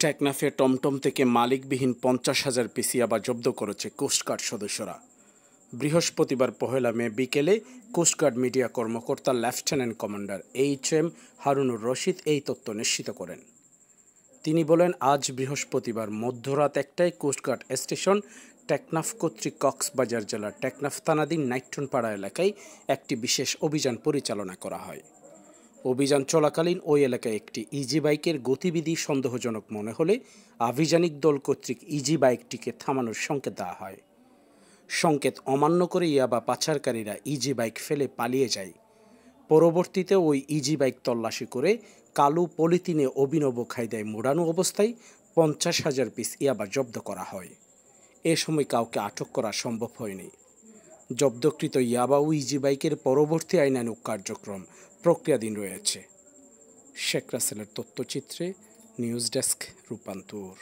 টেকনাফে টমটম থেকে মালিকবিহীন 50,000 পিস ইয়াবা জব্দ করেছে কোস্টগার্ড সদস্যরা। বৃহস্পতিবার 1 মে বিকেলে কোস্টগার্ড মিডিয়া কর্মকর্তা lieutenant commander HM Harunur Rashid এই তথ্য নিশ্চিত করেন। তিনি বলেন, আজ বৃহস্পতিবার মধ্যরাত 1টায় কোস্টগার্ড স্টেশন টেকনাফ কর্তৃক কক্সবাজার জেলার টেকনাফ থানাধীন নাইট্রনপাড়া এলাকায় একটি বিশেষ অভিযান পরিচালনা করা হয়। অভিযান চলাকালীন ওই এলাকায় একটি ইজি বাইকের গতিবিধি সন্দেহজনক মনে হলে আভিযানিক দল কর্তৃক ইজি বাইকটিকে থামানোর সংকেত দেওয়া হয়। সংকেত অমান্য করে ইয়াবা পাচারকারীরা ইজি বাইক ফেলে পালিয়ে যায়। পরবর্তীতে ওই ইজি বাইক তল্লাশি করে কালো পলিথিনে অভিনব কায়দায় মোড়ানো অবস্থায় 50,000 পিস ইয়াবা জব্দ করা হয়। এ সময় কাউকে আটক করা সম্ভব হয়নি। জব্দকৃত ইয়াবা ও ইজি বাইকের পরবর্তী আইনানুগ কার্যক্রম প্রক্রিয়াধীন রয়েছে। শেখ রাসেলের তথ্যচিত্রে নিউজ ডেস্ক, রূপান্তর।